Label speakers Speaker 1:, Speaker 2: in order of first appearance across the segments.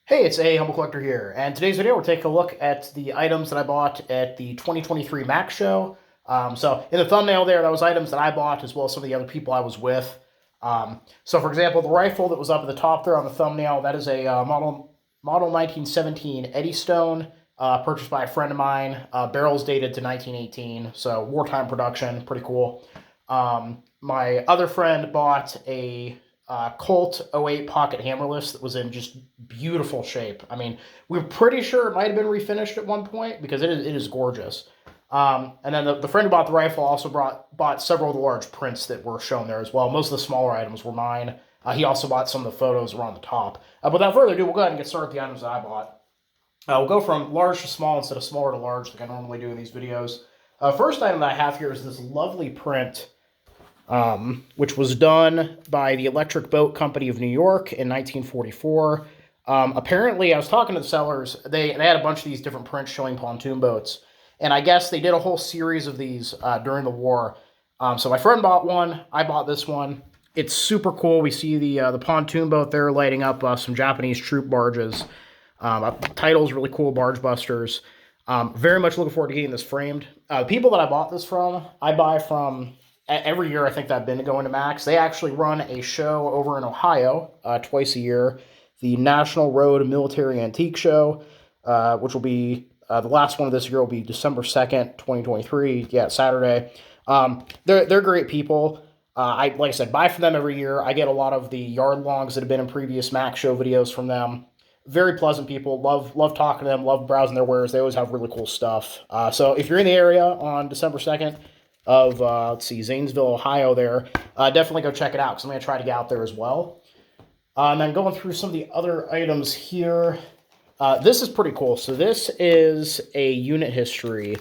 Speaker 1: Hey, it's A Humble Collector here, and today's video we're taking a look at the items that I bought at the 2023 Mac Show. So in the thumbnail there, that was items that I bought as well as some of the other people I was with. So for example, the rifle that was up at the top there on the thumbnail, that is a model 1917 Eddystone, purchased by a friend of mine. Barrel's dated to 1918, so wartime production, pretty cool. My other friend bought a Colt '08 pocket hammerless that was in just beautiful shape. I mean, we're pretty sure it might have been refinished at one point because it is gorgeous. And then the friend who bought the rifle also bought several of the large prints that were shown there as well. Most of the smaller items were mine. He also bought some of the photos around the top. But without further ado, we'll go ahead and get started with the items that I bought. We'll go from large to small instead of smaller to large like I normally do in these videos. First item that I have here is this lovely print, which was done by the Electric Boat Company of New York in 1944. Apparently, I was talking to the sellers. They had a bunch of these different prints showing pontoon boats, and I guess they did a whole series of these during the war. So my friend bought one. I bought this one. It's super cool. We see the pontoon boat there lighting up some Japanese troop barges. Title's really cool, Barge Busters. Very much looking forward to getting this framed. People that I bought this from, I buy from every year. I think that I've been going to Max. They actually run a show over in Ohio twice a year, the National Road Military Antique Show, which will be the last one of this year will be December 2nd, 2023. Yeah, Saturday. They're great people. Like I said, buy from them every year. I get a lot of the yard longs that have been in previous Max Show videos from them. Very pleasant people. Love talking to them. Love browsing their wares. They always have really cool stuff. So if you're in the area on December 2nd of, let's see, Zanesville, Ohio there, definitely go check it out because I'm going to try to get out there as well. And then going through some of the other items here. This is pretty cool. So this is a unit history.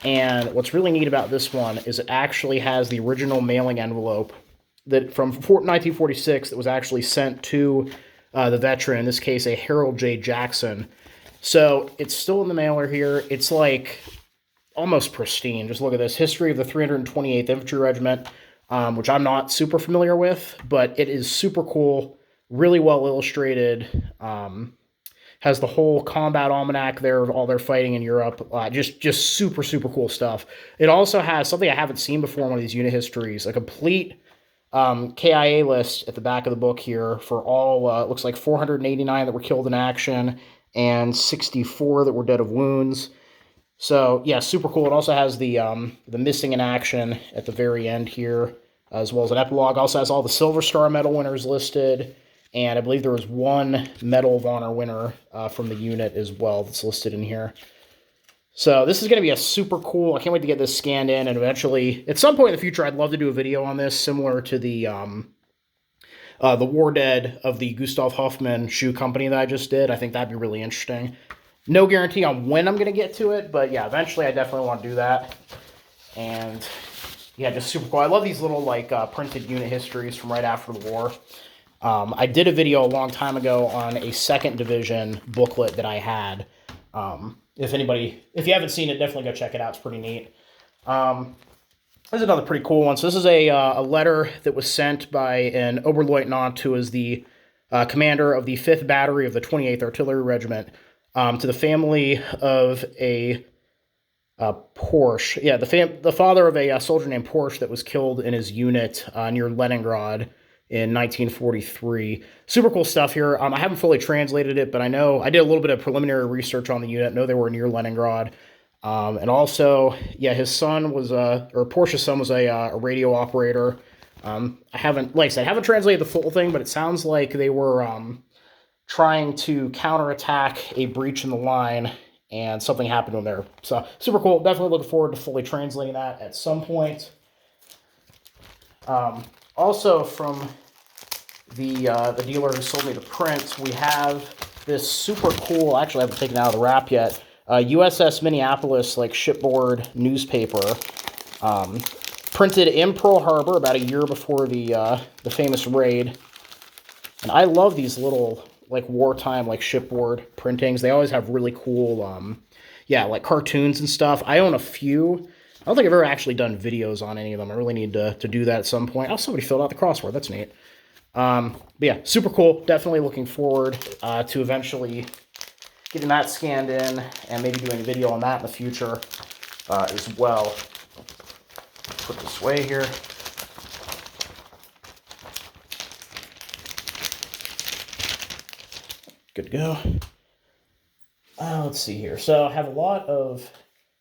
Speaker 1: And what's really neat about this one is it actually has the original mailing envelope that from 1946 that was actually sent to the veteran, in this case, a Harold J. Jackson. So it's still in the mailer here. It's like almost pristine. Just look at this. History of the 328th Infantry Regiment, which I'm not super familiar with, but it is super cool. Really well illustrated. Has the whole combat almanac there of all their fighting in Europe. Just super, super cool stuff. It also has something I haven't seen before in one of these unit histories, a complete KIA list at the back of the book here for all, it looks like 489 that were killed in action and 64 that were dead of wounds. So, yeah, super cool. It also has the missing in action at the very end here, as well as an epilogue. Also has all the Silver Star Medal winners listed, and I believe there was one Medal of Honor winner from the unit as well that's listed in here. So this is going to be a super cool, I can't wait to get this scanned in, and eventually, at some point in the future, I'd love to do a video on this, similar to the War Dead of the Gustav Hoffman shoe company that I just did. I think that'd be really interesting. No guarantee on when I'm going to get to it, but yeah, eventually I definitely want to do that. And yeah, just super cool. I love these little like printed unit histories from right after the war. I did a video a long time ago on a 2nd Division booklet that I had. If you haven't seen it, definitely go check it out. It's pretty neat. There's another pretty cool one. So this is a letter that was sent by an Oberleutnant who is the commander of the 5th Battery of the 28th Artillery Regiment to the family of a Porsche. Yeah, the father of a soldier named Porsche that was killed in his unit near Leningrad in 1943. Super cool stuff here. I haven't fully translated it, but I know I did a little bit of preliminary research on the unit. I know they were near Leningrad. And also, yeah, his son was or Porsche's son was a radio operator. I haven't, like I said, I haven't translated the full thing, but it sounds like they were trying to counterattack a breach in the line, and something happened to him there. So super cool. Definitely looking forward to fully translating that at some point. Also from the dealer who sold me the print, we have this super cool, actually I haven't taken it out of the wrap yet, USS Minneapolis like shipboard newspaper, printed in Pearl Harbor about a year before the famous raid. And I love these little like wartime like shipboard printings. They always have really cool, yeah, like cartoons and stuff. I own a few. I don't think I've ever actually done videos on any of them. I really need to do that at some point. Oh, somebody filled out the crossword. That's neat. But yeah, super cool. Definitely looking forward to eventually getting that scanned in and maybe doing a video on that in the future as well. Put this away here. Good to go. Let's see here. So I have a lot of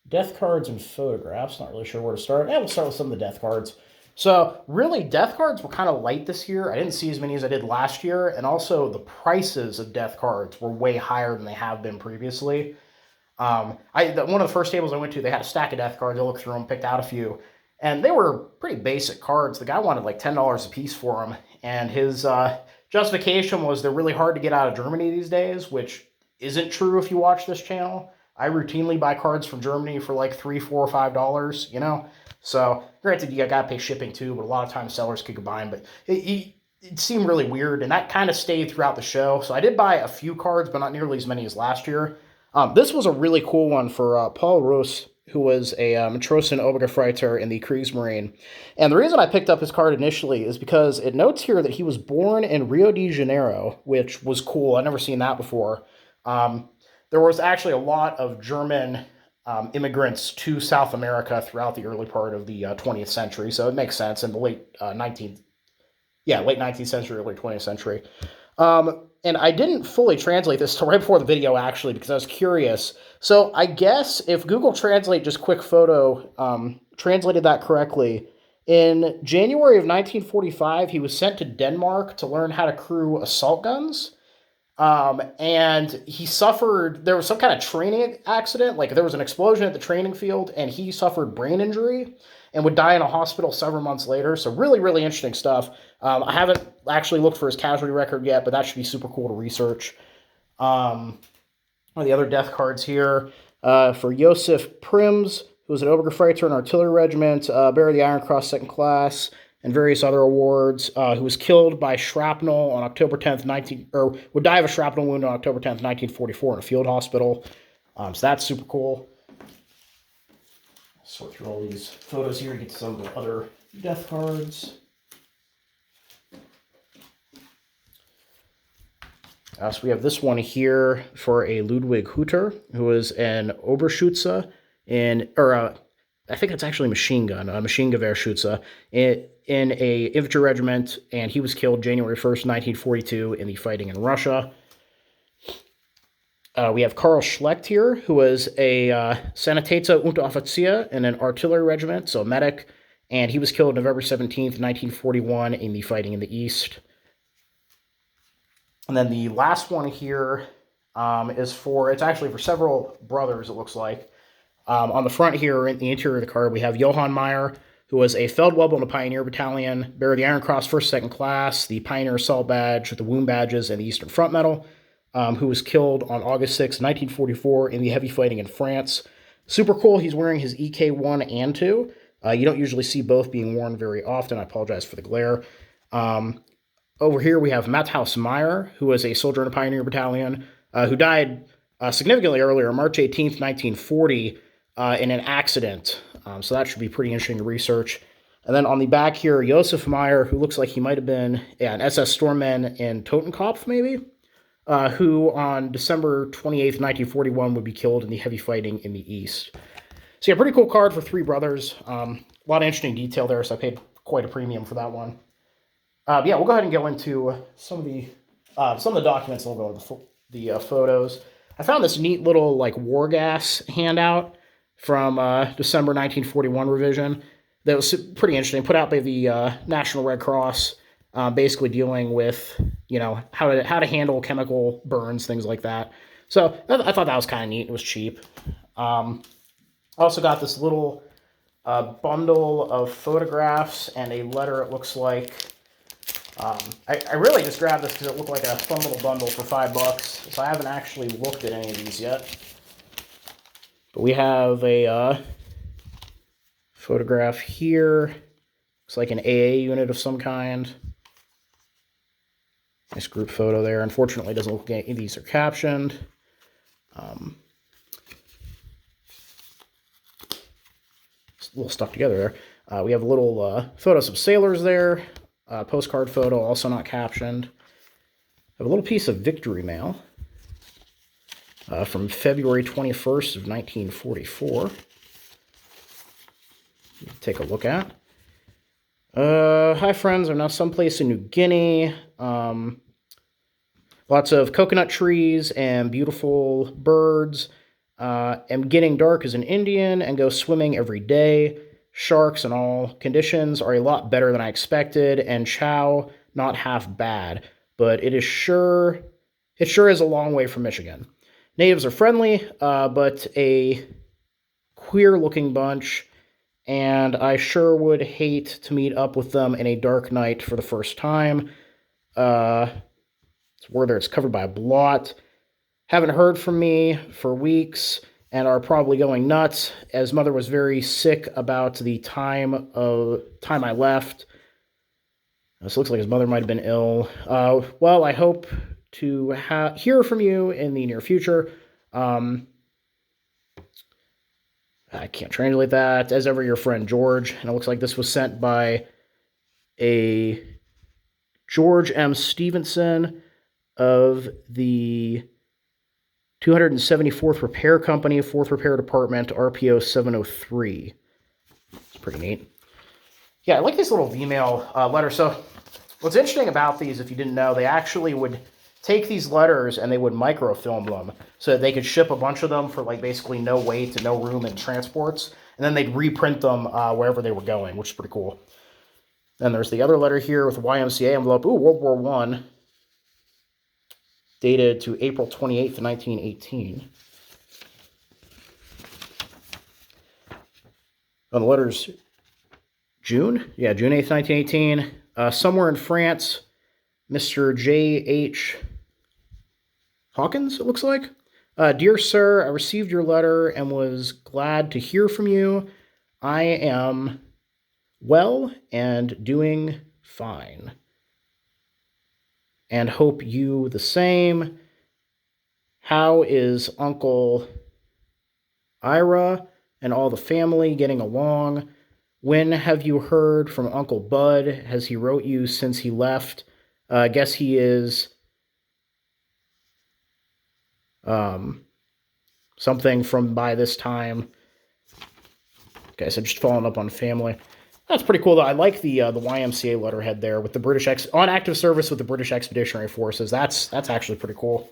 Speaker 1: death cards and photographs. Not really sure where to start. We'll start with some of the death cards. So really, death cards were kind of light this year. I didn't see as many as I did last year. And also the prices of death cards were way higher than they have been previously. One of the first tables I went to, they had a stack of death cards. I looked through them, picked out a few. And they were pretty basic cards. The guy wanted like $10 a piece for them. And his justification was they're really hard to get out of Germany these days, which isn't true if you watch this channel. I routinely buy cards from Germany for like $3, $4, $5, you know? So, granted, you gotta pay shipping too, but a lot of times sellers could combine. But it seemed really weird, and that kind of stayed throughout the show. So I did buy a few cards, but not nearly as many as last year. This was a really cool one for Paul Roos, who was a Matrosen Obergefreiter in the Kriegsmarine. And the reason I picked up his card initially is because it notes here that he was born in Rio de Janeiro, which was cool. I'd never seen that before. There was actually a lot of German immigrants to South America throughout the early part of the 20th century, so it makes sense in the late 19th century, early 20th century. And I didn't fully translate this till right before the video, actually, because I was curious. So I guess if Google Translate just quick photo translated that correctly, in January of 1945, he was sent to Denmark to learn how to crew assault guns. And he suffered, there was some kind of training accident, like there was an explosion at the training field, and he suffered brain injury and would die in a hospital several months later. So really, really interesting stuff. I haven't actually looked for his casualty record yet, but that should be super cool to research. One of the other death cards here for Josef Prims, who was an Obergefreiter in artillery regiment, bearer of the Iron Cross 2nd class, and various other awards, who was killed by shrapnel on October 10th, would die of a shrapnel wound on October 10th, 1944 in a field hospital. So that's super cool. Sort through all these photos here to get to some of the other death cards. So we have this one here for a Ludwig Hutter, who was an Oberschütze I think it's actually machine gun, Maschinengewehrschütze, in a infantry regiment, and he was killed January 1st, 1942 in the fighting in Russia. We have Karl Schlecht here, who was a Sanitäter Unteroffizier in an artillery regiment, so a medic, and he was killed November 17th, 1941 in the fighting in the East. And then the last one here it's actually for several brothers, it looks like. On the front here, in the interior of the card, we have Johann Meyer, who was a Feldwebel in the Pioneer Battalion, bearer of the Iron Cross 1st, 2nd class, the Pioneer Assault Badge, the Wound Badges, and the Eastern Front Medal, who was killed on August 6, 1944 in the heavy fighting in France. Super cool. He's wearing his EK1 and 2. You don't usually see both being worn very often. I apologize for the glare. Over here, we have Matthaus Meyer, who was a soldier in a Pioneer Battalion, who died significantly earlier, March 18th, 1940, in an accident. So that should be pretty interesting to research. And then on the back here, Josef Meyer, who looks like he might have been an SS Stormman in Totenkopf, maybe, who on December 28th, 1941, would be killed in the heavy fighting in the East. So yeah, pretty cool card for three brothers. A lot of interesting detail there, so I paid quite a premium for that one. Yeah, we'll go ahead and go into some of the documents, and we'll go into the photos. I found this neat little like war gas handout from December 1941 revision that was pretty interesting, put out by the National Red Cross, basically dealing with, you know, how to handle chemical burns, things like that. So I thought that was kind of neat. It was cheap. I also got this little bundle of photographs and a letter, it looks like. I really just grabbed this because it looked like a fun little bundle for $5, so I haven't actually looked at any of these yet. But we have a photograph here. Looks like an AA unit of some kind. Nice group photo there. Unfortunately, it doesn't look like any of these are captioned. It's a little stuck together there. We have a little photos of sailors there. postcard photo, also not captioned. I have a little piece of victory mail from February 21st of 1944. Take a look at. Hi friends, I'm now someplace in New Guinea. Lots of coconut trees and beautiful birds. Am getting dark as an Indian and go swimming every day. Sharks and all conditions are a lot better than I expected, and chow not half bad, but it sure is a long way from Michigan. Natives are friendly, but a queer-looking bunch, and I sure would hate to meet up with them in a dark night for the first time. It's where it's covered by a blot. Haven't heard from me for weeks and are probably going nuts, as mother was very sick about the time I left. This looks like his mother might have been ill. Well, I hope to hear from you in the near future. I can't translate that. As ever, your friend George. And it looks like this was sent by a George M. Stevenson of the 274th Repair Company, 4th Repair Department, RPO 703. It's pretty neat. Yeah, I like these little V-mail letters. So what's interesting about these, if you didn't know, they actually would take these letters and they would microfilm them so that they could ship a bunch of them for like basically no weight and no room in transports. And then they'd reprint them wherever they were going, which is pretty cool. Then there's the other letter here with YMCA envelope. Ooh, World War I. Dated to April 28th, 1918. On the letters, June? Yeah, June 8th, 1918. Somewhere in France, Mr. J.H. Hawkins, it looks like. Dear sir, I received your letter and was glad to hear from you. I am well and doing fine. And hope you the same. How is Uncle Ira and all the family getting along? When have you heard from Uncle Bud? Has he wrote you since he left? I guess he is something from by this time. Okay, so just following up on family. That's pretty cool, though. I like the YMCA letterhead there with the British on active service with the British Expeditionary Forces. That's actually pretty cool.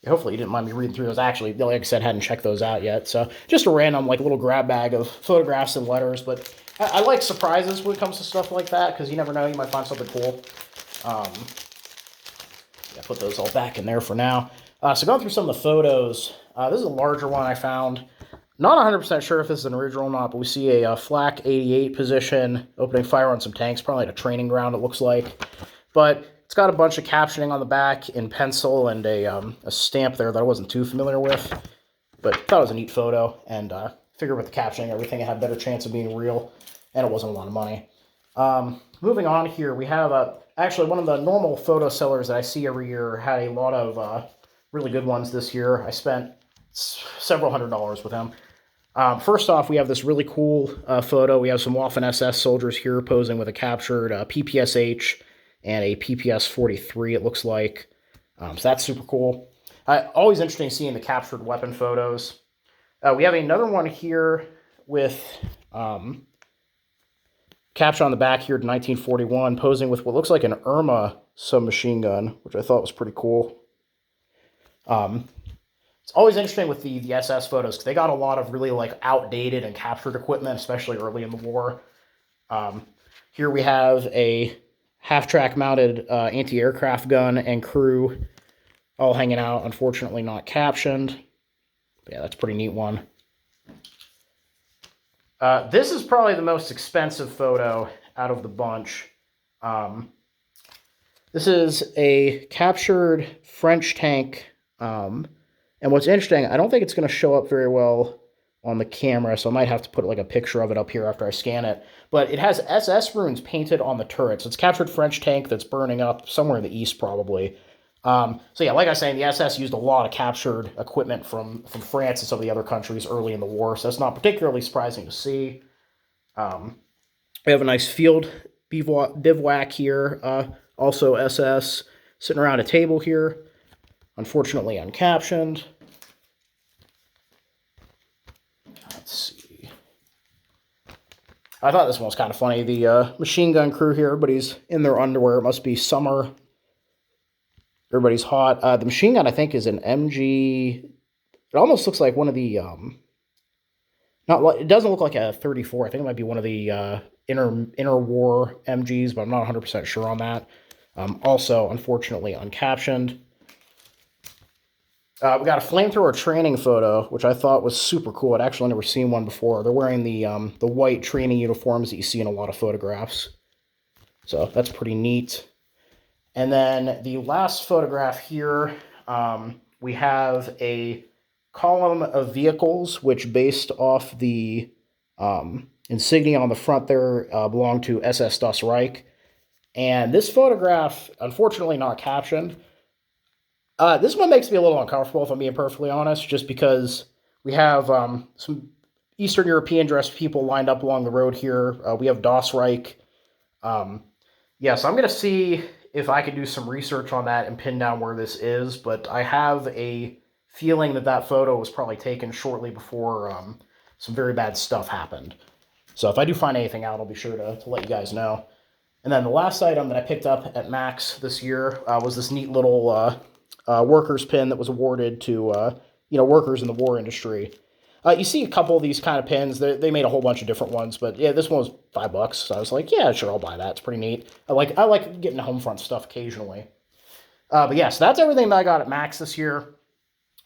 Speaker 1: Hopefully you didn't mind me reading through those. Actually, like I said, hadn't checked those out yet. So just a random like little grab bag of photographs and letters. But I like surprises when it comes to stuff like that because you never know, you might find something cool. Yeah, put those all back in there for now. So going through some of the photos, this is a larger one I found. Not 100% sure if this is an original or not, but we see a Flak 88 position opening fire on some tanks, probably like a training ground it looks like. But it's got a bunch of captioning on the back in pencil and a stamp there that I wasn't too familiar with. But thought it was a neat photo, and figured with the captioning and everything it had a better chance of being real, and it wasn't a lot of money. Moving on here, we have actually one of the normal photo sellers that I see every year had a lot of really good ones this year. I spent several $100s with him. First off, we have this really cool photo. We have some Waffen SS soldiers here posing with a captured PPSH and a PPS 43, it looks like. So that's super cool. Always interesting seeing the captured weapon photos. We have another one here with caption on the back here to 1941, posing with what looks like an Irma submachine gun, which I thought was pretty cool. It's always interesting with the SS photos because they got a lot of really like outdated and captured equipment, especially early in the war. Here we have a half-track mounted anti-aircraft gun and crew all hanging out, unfortunately not captioned. But yeah, that's a pretty neat one. This is probably the most expensive photo out of the bunch. This is a captured French tank. And what's interesting, I don't think it's going to show up very well on the camera, so I might have to put like a picture of it up here after I scan it. But it has SS runes painted on the turrets. It's captured French tank that's burning up somewhere in the east, probably. So yeah, like I was saying, the SS used a lot of captured equipment from France and some of the other countries early in the war, so that's not particularly surprising to see. Um, we have a nice field bivouac here, also SS, sitting around a table here, unfortunately uncaptioned. Let's see. I thought this one was kind of funny. The machine gun crew here, everybody's in their underwear. It must be summer. Everybody's hot. The machine gun, I think, is an MG. It almost looks like one of the not. It doesn't look like a 34. I think it might be one of the interwar MGs, but I'm not 100% sure on that. Also, unfortunately, uncaptioned. We got a flamethrower training photo, which I thought was super cool. I'd actually never seen one before. They're wearing the white training uniforms that you see in a lot of photographs. So that's pretty neat. And then the last photograph here, we have a column of vehicles, which based off the insignia on the front there belong to SS Das Reich. And this photograph, unfortunately not captioned. This one makes me a little uncomfortable, if I'm being perfectly honest, just because we have some Eastern European dressed people lined up along the road here. We have Das Reich. Yeah, so I'm going to see if I can do some research on that and pin down where this is, but I have a feeling that that photo was probably taken shortly before some very bad stuff happened. So if I do find anything out, I'll be sure to let you guys know. And then the last item that I picked up at Max this year was this neat little workers pin that was awarded to workers in the war industry. You see a couple of these kind of pins. They made a whole bunch of different ones, but yeah, this one was $5. So I was like, yeah, sure, I'll buy that. It's pretty neat. I like getting home front stuff occasionally. But yeah, so that's everything that I got at Max this year.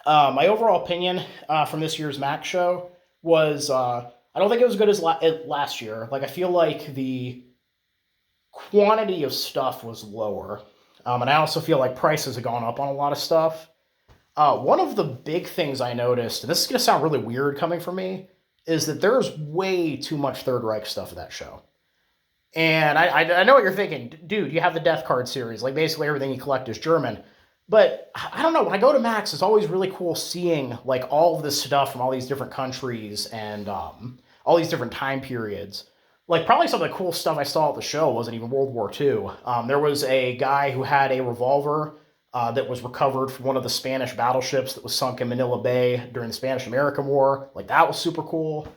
Speaker 1: My overall opinion from this year's Max show was I don't think it was good as last year. Like, I feel like the quantity of stuff was lower. And I also feel like prices have gone up on a lot of stuff. One of the big things I noticed, and this is going to sound really weird coming from me, is that there's way too much Third Reich stuff at that show. And I know what you're thinking. Dude, you have the Death Card series. Like, basically everything you collect is German. But I don't know. When I go to Max, it's always really cool seeing, like, all of this stuff from all these different countries and all these different time periods. Like, probably some of the cool stuff I saw at the show wasn't even World War II. There was a guy who had a revolver that was recovered from one of the Spanish battleships that was sunk in Manila Bay during the Spanish-American War. Like, that was super cool.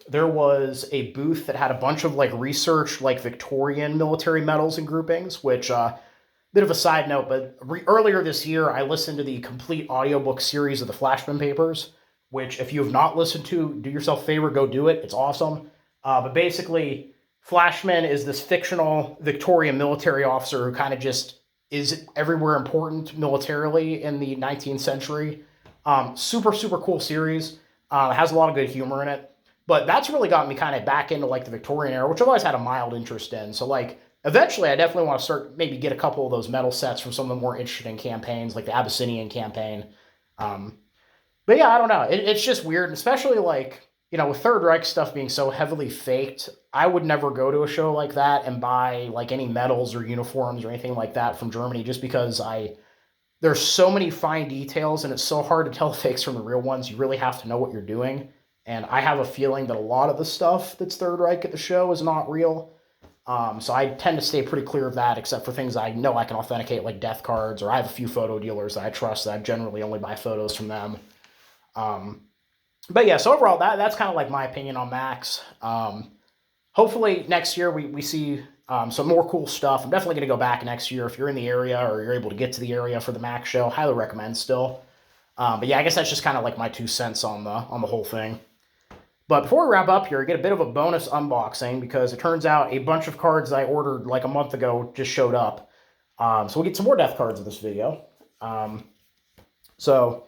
Speaker 1: There was a booth that had a bunch of, like, research, like, Victorian military medals and groupings, which, bit of a side note, but earlier this year, I listened to the complete audiobook series of the Flashman Papers, which, if you have not listened to, do yourself a favor, go do it. It's awesome. But basically, Flashman is this fictional Victorian military officer who kind of just is everywhere important militarily in the 19th century. Super, super cool series. It has a lot of good humor in it. But that's really gotten me kind of back into, like, the Victorian era, which I've always had a mild interest in. So, like, eventually I definitely want to start, maybe get a couple of those medal sets from some of the more interesting campaigns, like the Abyssinian campaign. But yeah, I don't know. It's just weird, especially, like, with Third Reich stuff being so heavily faked, I would never go to a show like that and buy, like, any medals or uniforms or anything like that from Germany, just because there's so many fine details and it's so hard to tell the fakes from the real ones. You really have to know what you're doing. And I have a feeling that a lot of the stuff that's Third Reich at the show is not real. So I tend to stay pretty clear of that, except for things I know I can authenticate, like Death Cards, or I have a few photo dealers that I trust that I generally only buy photos from them. But yeah, so overall, that's kind of like my opinion on Max. Hopefully next year we see some more cool stuff. I'm definitely going to go back next year if you're in the area or you're able to get to the area for the Max show. Highly recommend still. But yeah, I guess that's just kind of like my 2 cents on the whole thing. But before we wrap up here, I get a bit of a bonus unboxing because it turns out a bunch of cards I ordered like a month ago just showed up. So we'll get some more Death Cards in this video. So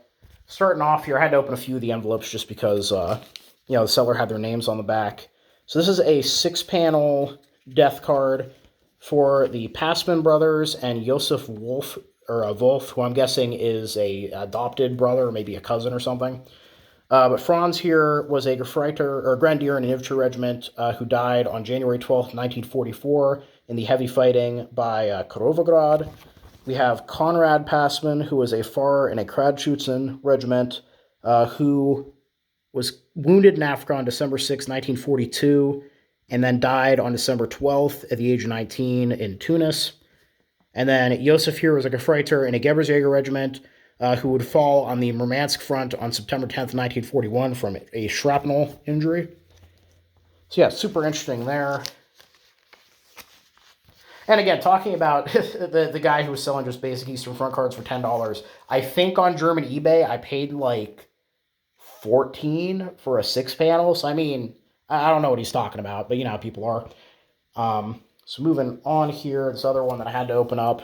Speaker 1: starting off here, I had to open a few of the envelopes just because, the seller had their names on the back. So this is a 6-panel Death Card for the Passman brothers and Josef Wolf, or Wolf, who I'm guessing is a adopted brother or maybe a cousin or something. But Franz here was a Grenadier in an infantry regiment who died on January 12th, 1944 in the heavy fighting by Krovograd. we have Conrad Passman, who was a Far in a Kradschützen regiment, who was wounded in Africa on December 6, 1942, and then died on December 12th at the age of 19 in Tunis. And then Josef here was a Gefreiter in a Gebersjäger regiment, who would fall on the Murmansk front on September 10th, 1941 from a shrapnel injury. So yeah, super interesting there. And again, talking about the guy who was selling just basic Eastern Front cards for $10, I think on German eBay I paid like $14 for a 6-panel. So I mean, I don't know what he's talking about, but you know how people are. So moving on here, this other one that I had to open up.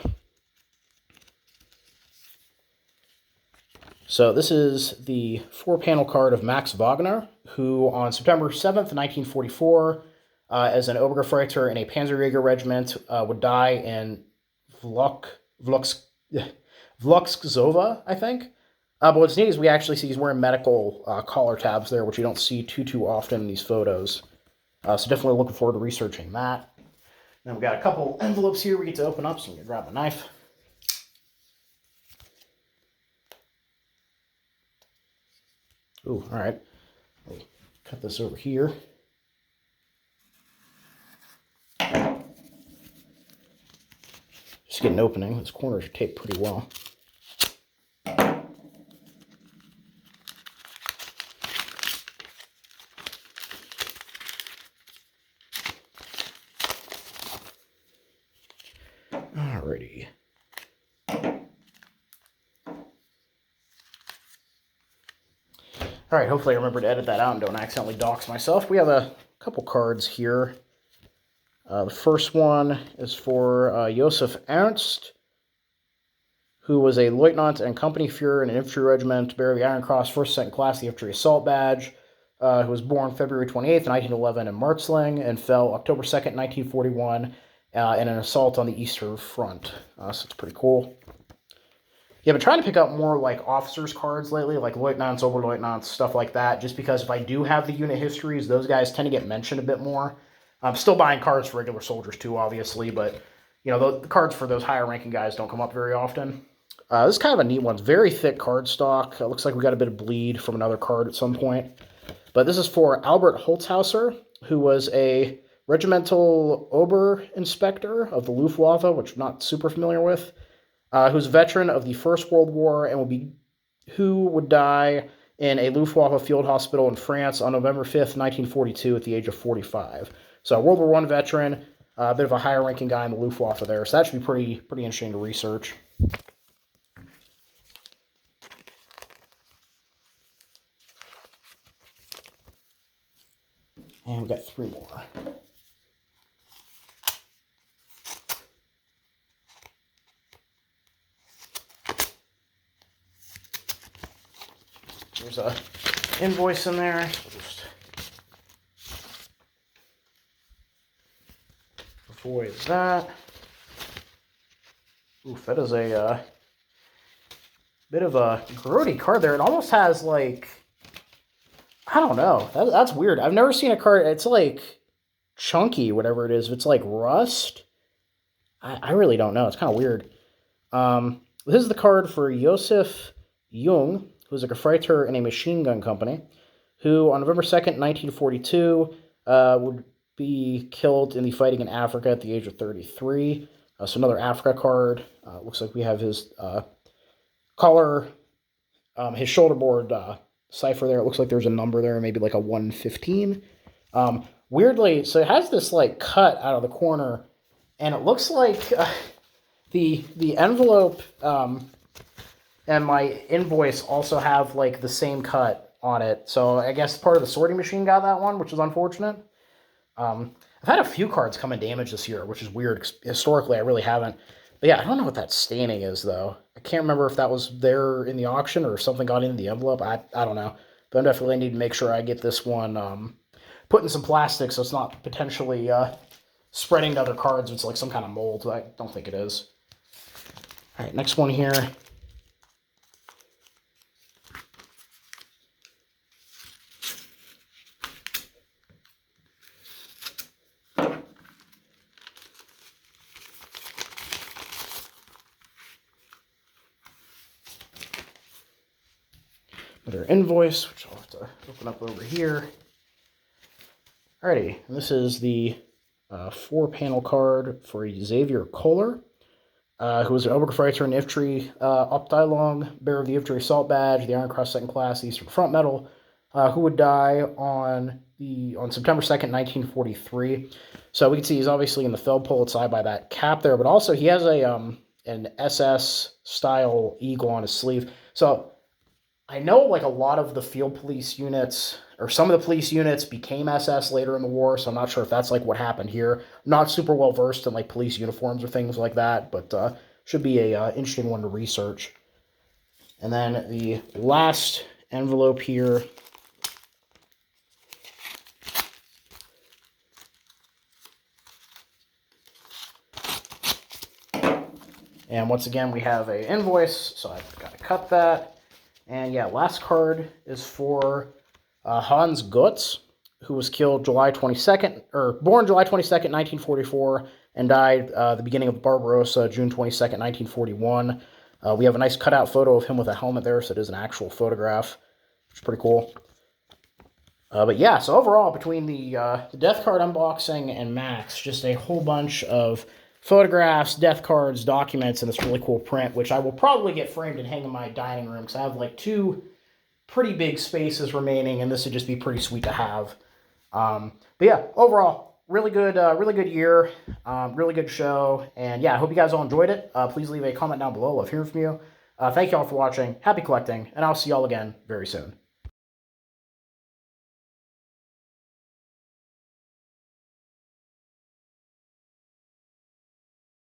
Speaker 1: So this is the 4-panel card of Max Wagner, who on September 7th, 1944, as an Obergefreiter in a Panzerjäger regiment, would die in Vlokskzova, I think. But what's neat is we actually see he's wearing medical collar tabs there, which you don't see too often in these photos. So definitely looking forward to researching that. Then we've got a couple envelopes here we get to open up, so I'm going to grab a knife. Ooh, all right. I'll cut this over here. Just get an opening. These corners are taped pretty well. Alrighty. All right, hopefully I remember to edit that out and don't accidentally dox myself. We have a couple cards here. The first one is for Josef Ernst, who was a Lieutenant and Company Führer in an infantry regiment, bearer of the Iron Cross, 1st, 2nd class, the Infantry Assault Badge, who was born February 28th, 1911 in Martzling, and fell October 2nd, 1941, in an assault on the Eastern Front. So it's pretty cool. Yeah, but trying to pick up more like officers' cards lately, like Lieutenants, Oberleutnants, stuff like that, just because if I do have the unit histories, those guys tend to get mentioned a bit more. I'm still buying cards for regular soldiers too, obviously, but you know, the cards for those higher ranking guys don't come up very often. This is kind of a neat one. It's very thick card stock. It looks like we got a bit of bleed from another card at some point. But this is for Albert Holzhauser, who was a regimental Oberinspector of the Luftwaffe, which I'm not super familiar with. Who's a veteran of the First World War and who would die in a Luftwaffe field hospital in France on November 5th, 1942 at the age of 45. So a World War I veteran, a bit of a higher ranking guy in the Luftwaffe there. So that should be pretty interesting to research. And we've got 3 more. There's a invoice in there. So we'll just avoid that. Oof, that is a bit of a grody card there. It almost has like, I don't know. That's weird. I've never seen a card. It's like chunky, whatever it is. If it's like rust, I really don't know. It's kind of weird. This is the card for Josef Jung, who was a Gefreiter in a machine gun company, who on November 2nd, 1942, would be killed in the fighting in Africa at the age of 33. So another Africa card. Looks like we have his collar, his shoulder board cipher there. It looks like there's a number there, maybe like a 115. Weirdly, so it has this like cut out of the corner, and it looks like the envelope and my invoice also have like the same cut on it. So I guess part of the sorting machine got that one, which is unfortunate. I've had a few cards come in damage this year, which is weird, 'cause historically I really haven't. But yeah, I don't know what that staining is, though. I can't remember if that was there in the auction or if something got into the envelope. I don't know. But I definitely need to make sure I get this one put in some plastic so it's not potentially spreading to other cards. It's like some kind of mold. I don't think it is. All right, next one here. another invoice, which I'll have to open up over here. Alrighty, and this is the 4-panel card for Xavier Kohler, who was an Obergefreiter in Infantry Abteilung, bearer of the Infantry Assault Badge, the Iron Cross Second Class, the Eastern Front Medal, who would die on September 2nd, 1943. So we can see he's obviously in the Feldpolit side by that cap there, but also he has an SS-style eagle on his sleeve. So I know like a lot of the field police units, or some of the police units, became SS later in the war, so I'm not sure if that's like what happened here. I'm not super well versed in like police uniforms or things like that, but should be a interesting one to research. And then the last envelope here. And once again, we have an invoice, so I've got to cut that. And yeah, last card is for Hans Gutz, who was killed July 22nd, or born July 22nd, 1944, and died the beginning of Barbarossa, June 22nd, 1941. We have a nice cutout photo of him with a helmet there, so it is an actual photograph, which is pretty cool. But yeah, so overall, between the death card unboxing and Max, just a whole bunch of photographs, death cards, documents, and this really cool print, which I will probably get framed and hang in my dining room, because I have like 2 pretty big spaces remaining, and this would just be pretty sweet to have. But yeah, overall, really good year, really good show, and yeah, I hope you guys all enjoyed it. Please leave a comment down below. Love hearing from you. Thank you all for watching. Happy collecting, and I'll see y'all again very soon.